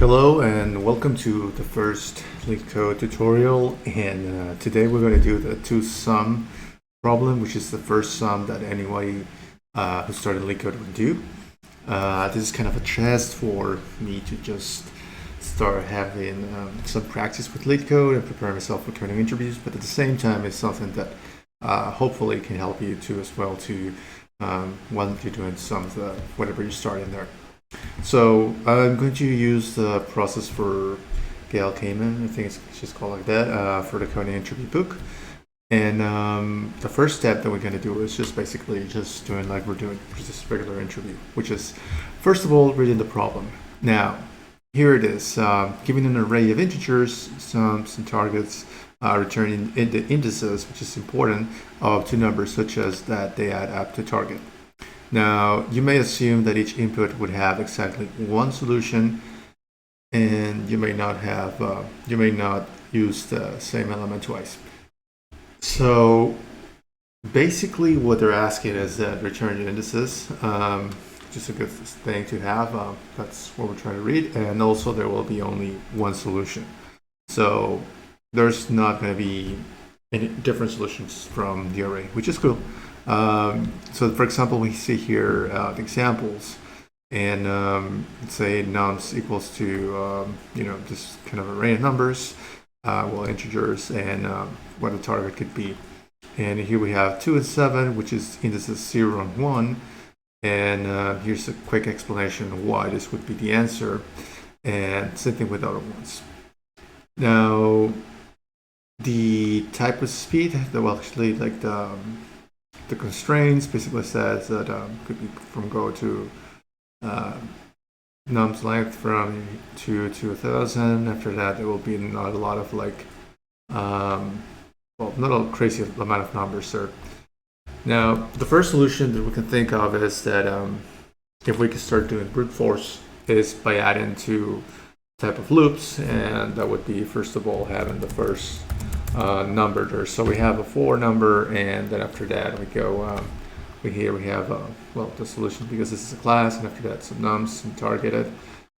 Hello and welcome to the first LeetCode tutorial, and today we're going to do the two-sum problem, which is the first sum that anybody who started LeetCode would do. This is kind of a test for me to just start having some practice with LeetCode and prepare myself for coding interviews, but at the same time it's something that hopefully can help you too as well to while you're doing some of the whatever you're starting there. So I'm going to use the process for Gail Kamen, I think it's just called like that, for the coding interview book. And the first step that we're going to do is just basically just doing like we're doing just regular interview, which is first of all reading the problem. Now here it is, given an array of integers, sums and targets, returning the indices, which is important, of two numbers such as that they add up to target. Now, you may assume that each input would have exactly one solution, and you may not use the same element twice. So basically what they're asking is that return your indices, just a good thing to have. That's what we're trying to read. And also there will be only one solution. So there's not going to be any different solutions from the array, which is cool. So for example, we see here the examples, and let's say nums equals to this kind of array of numbers, integers, and what the target could be. And here we have 2 and 7, which is indices 0 and 1, and here's a quick explanation of why this would be the answer, and same thing with other ones. Now the type of speed, actually like the constraints basically says that could be from go to num's length from 2 to 1,000. After that, there will be not a lot of like, not a crazy amount of numbers there. Now, the first solution that we can think of is that if we can start doing brute force is by adding two type of loops, and that would be first of all having the first number there. So we have a 4 number, and then after that we go we have the solution, because this is a class, and after that some nums and targeted.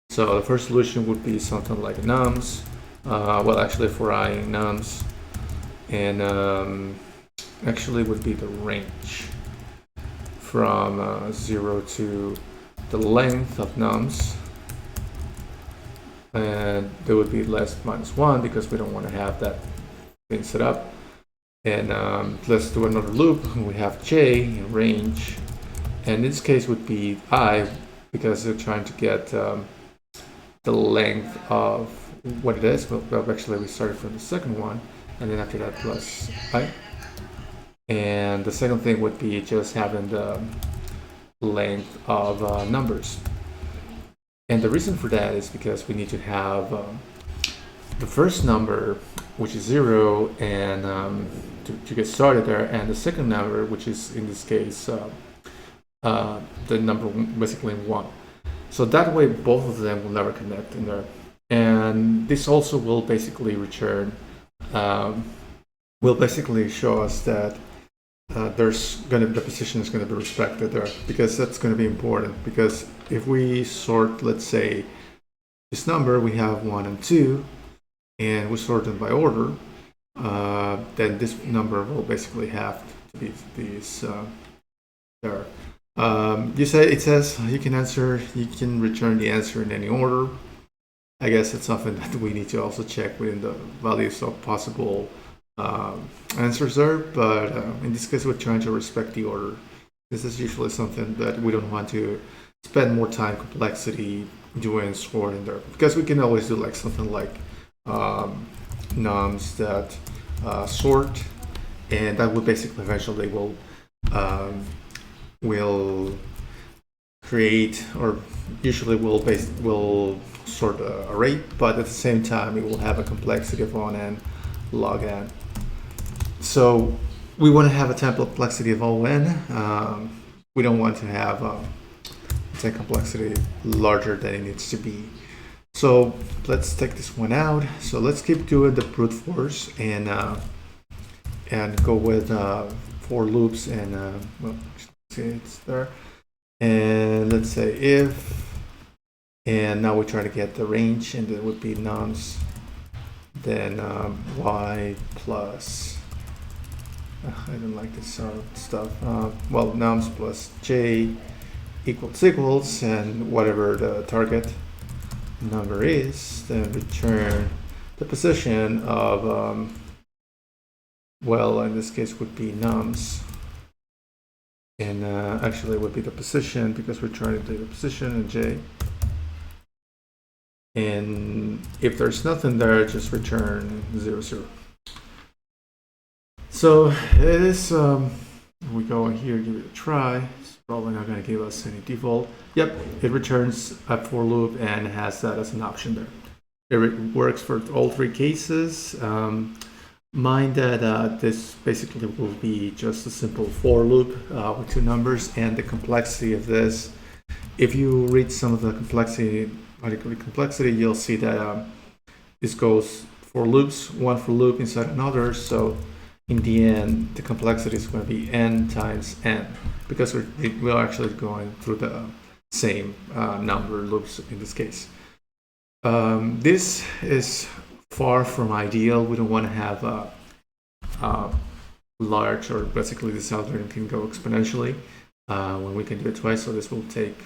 So the first solution would be something like nums, actually for I nums, and actually would be the range from 0 to the length of nums, and there would be less -1 because we don't want to have that thing set up. And let's do another loop. We have j in range, and in this case would be I, because they're trying to get the length of what it is. Well, actually we started from the second one, and then after that plus I. And the second thing would be just having the length of numbers. And the reason for that is because we need to have the first number, which is 0, and to get started there, and the second number, which is in this case the number basically 1. So that way both of them will never connect in there. And this also will basically return, will basically show us that the position is going to be respected there, because that's going to be important. Because if we sort, let's say, this number, we have 1 and 2, and we sort them by order, then this number will basically have to be these there. It says you can return the answer in any order. I guess it's something that we need to also check within the values of possible answers there, but in this case we're trying to respect the order. This is usually something that we don't want to spend more time complexity doing sorting there, because we can always do like something like nums that sort, and that will basically eventually will create, or usually will sort a array, but at the same time it will have a complexity of on n log n. So we want to have a template complexity of O(n). We don't want to have a complexity larger than it needs to be. So let's take this one out. So let's keep doing the brute force and go with 4 loops, and see it's there. And let's say if And now we try to get the range, and it would be nums, then y plus, I don't like this sort of stuff, well, nums plus j equals, and whatever the target number is, then return the position of, well, in this case would be nums. And actually it would be the position, because we're trying to do the position in j. And if there's nothing there, just return 0, 0. So it is, we go in here, give it a try. It's probably not going to give us any default. Yep, it returns a for loop and has that as an option there. It works for all 3 cases. Mind that this basically will be just a simple for loop with 2 numbers, and the complexity of this, if you read some of the complexity, you'll see that this goes for loops, one for loop inside another. So in the end, the complexity is going to be n times n, because we're actually going through the same number of loops in this case. This is far from ideal. We don't want to have a large, or basically this algorithm can go exponentially when we can do it twice. So this will take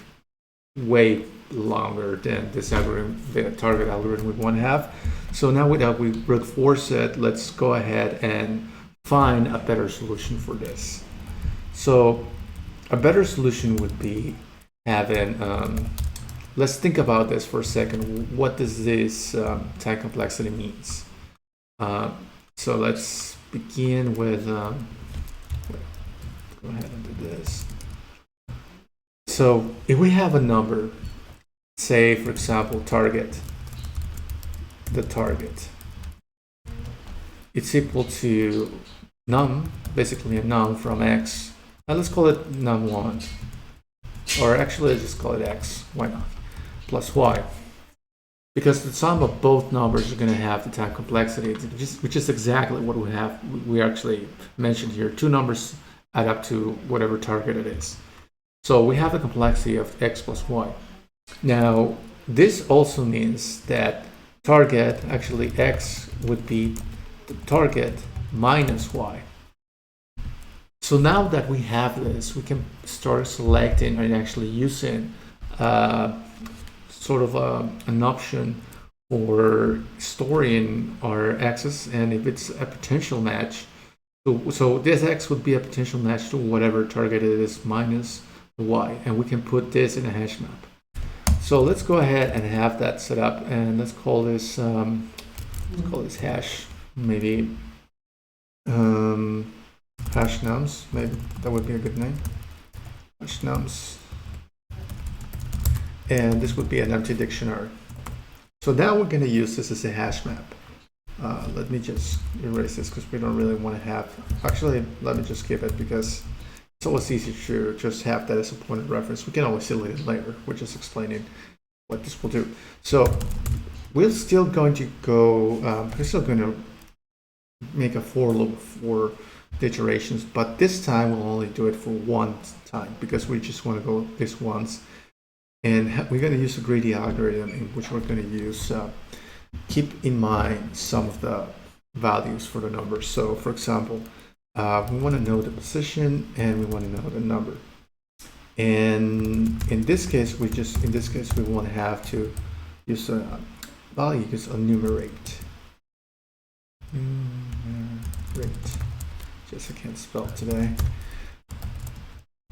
way longer than this algorithm, the target algorithm we want to have. So now that we brute force it, let's go ahead and find a better solution for this. So a better solution would be having, let's think about this for a second. What does this time complexity means? So let's begin with, go ahead and do this. So if we have a number, say for example target, the target, it's equal to num, basically a num from x, and let's call it num1, or actually let's just call it x, why not, plus y, because the sum of both numbers are going to have the time complexity, which is exactly what we actually mentioned here. 2 numbers add up to whatever target it is. So we have the complexity of x plus y. Now, this also means that target, actually x would be the target minus y. So now that we have this, we can start selecting and actually using sort of an option for storing our x's, and if it's a potential match, so this x would be a potential match to whatever target it is minus y, and we can put this in a hash map. So let's go ahead and have that set up, and let's call this hash, maybe hash nums, maybe that would be a good name, hash nums, and this would be an empty dictionary. So now we're going to use this as a hash map. Let me just erase this because we don't really want to have, actually let me just keep it, because it's always easy to just have that as a point of reference. We can always delete it later. We're just explaining what this will do. So we're still going to go, we're still going to make a for loop for the iterations, but this time we'll only do it for one time because we just want to go this once. And we're going to use a greedy algorithm in which we're going to use, keep in mind some of the values for the numbers. So for example, we want to know the position and we want to know the number. And in this case, we want to have to use a value, use enumerate. Just I can't spell today.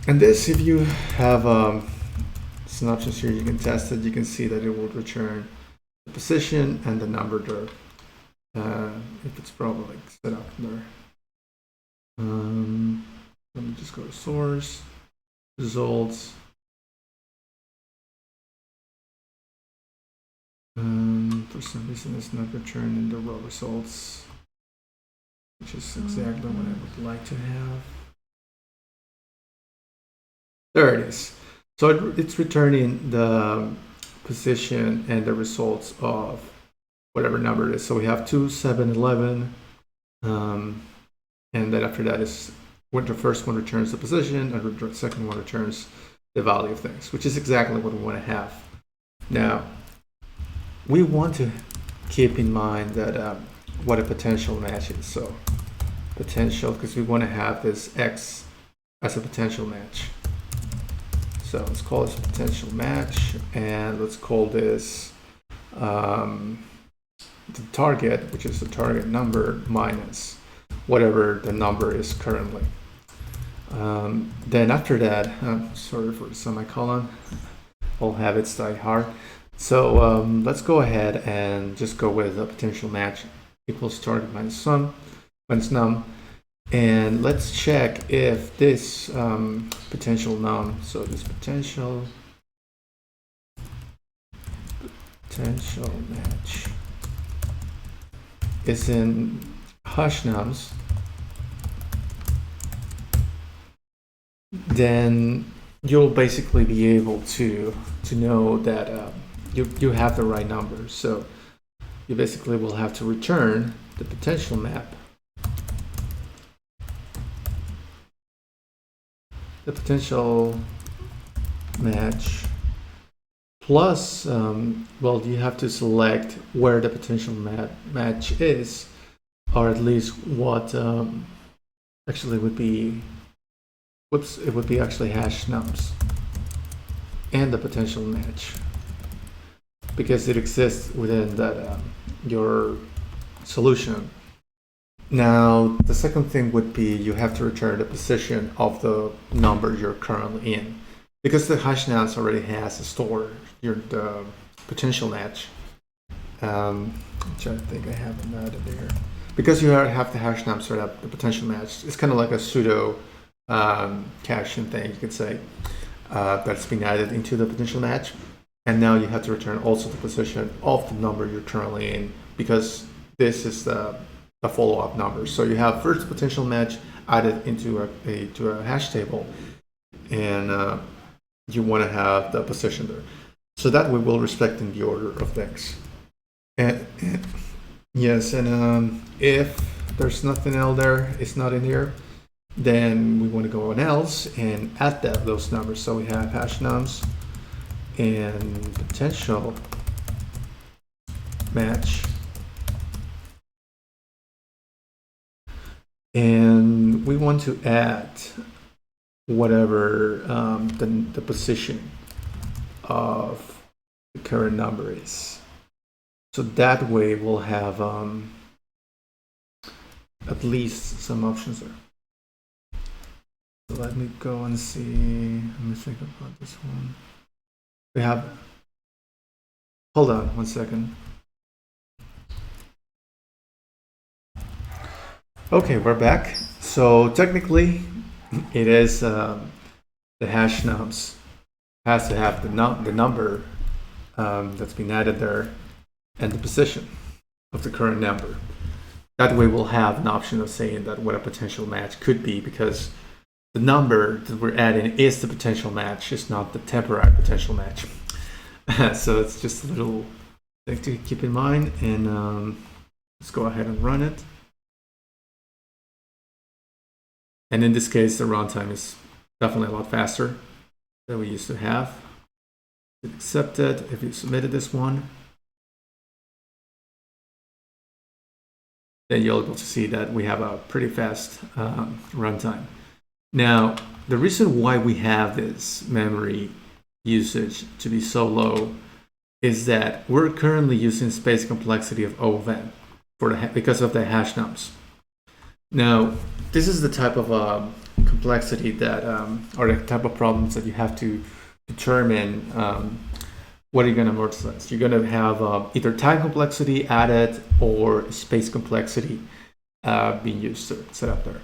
And this, if you have some options here, you can test it. You can see that it will return the position and the number there, if it's probably set up there. Let me just go to source, results. For some reason, it's not returned in the raw results, which is exactly what I would like to have. There it is. So it's returning the position and the results of whatever number it is. So we have 2, 7, 11. And then after that is when the first one returns the position and the second one returns the value of things, which is exactly what we want to have. Now, we want to keep in mind that what a potential match is. So potential, because we want to have this X as a potential match. So let's call this potential match, and let's call this the target, which is the target number minus whatever the number is currently. Then after that, sorry for the semicolon, all habits die hard. So let's go ahead and just go with a potential match equals target minus num. And let's check if this potential num, so this potential match is in hash nums, then you'll basically be able to know that you have the right number. So you basically will have to return the potential map, the potential match, plus, well, you have to select where the potential match is, or at least what actually would be, it would be actually hash nums and the potential match, because it exists within that your solution. Now, the second thing would be you have to return the position of the number you're currently in, because the hash nums already has stored the potential match, which I think I have added there. Because you have the hash nums set up, the potential match, it's kind of like a pseudo caching thing, you could say, that's been added into the potential match. And now you have to return also the position of the number you're currently in, because this is the follow-up number. So you have first potential match added into a hash table, and you want to have the position there. So that we will respect in the order of things. And yes, and if there's nothing else there, it's not in here, then we want to go on else and add those numbers. So we have hash nums and potential match, and we want to add whatever the position of the current number is. So that way we'll have at least some options there. So let me go and see. Let me think about this one. We have, hold on 1 second. Okay, we're back. So technically it is the hash nums has to have the number that's been added there and the position of the current number. That way we'll have an option of saying that what a potential match could be, because the number that we're adding is the potential match, it's not the temporary potential match. So it's just a little thing to keep in mind, and let's go ahead and run it. And in this case, the runtime is definitely a lot faster than we used to have. Accept it if you submitted this one. Then you'll be able to see that we have a pretty fast runtime. Now, the reason why we have this memory usage to be so low is that we're currently using space complexity of O of n because of the hash nums. Now, this is the type of complexity that, or the type of problems that you have to determine what are you going to amortize. You're going to have either time complexity added or space complexity being used to set up there.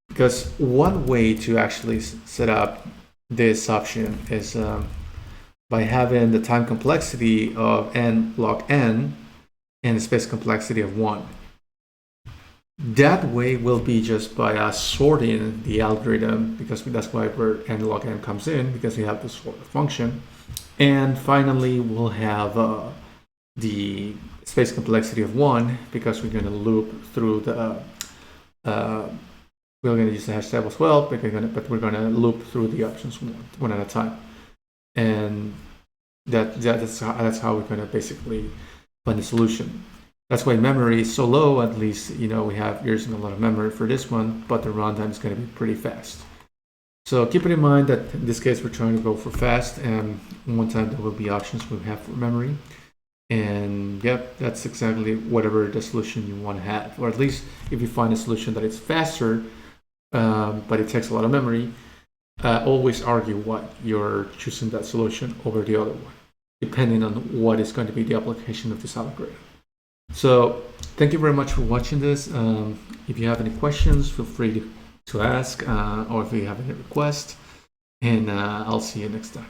Because one way to actually set up this option is by having the time complexity of n log n and the space complexity of 1. That way will be just by us sorting the algorithm, because that's why where n log n comes in, because we have this sort of function. And finally, we'll have the space complexity of 1, because we're going to loop through the we're going to use the hash table as well, but we're going to loop through the options one at a time. And that's how we're going to basically find the solution. That's why memory is so low. At least, we have using a lot of memory for this one, but the runtime is going to be pretty fast. So keep it in mind that in this case, we're trying to go for fast, and one time there will be options we have for memory. And yep, that's exactly whatever the solution you want to have, or at least if you find a solution that is faster, but it takes a lot of memory, always argue what you're choosing that solution over the other one, depending on what is going to be the application of this algorithm. So thank you very much for watching this. If you have any questions, feel free to ask, or if you have any requests, and I'll see you next time.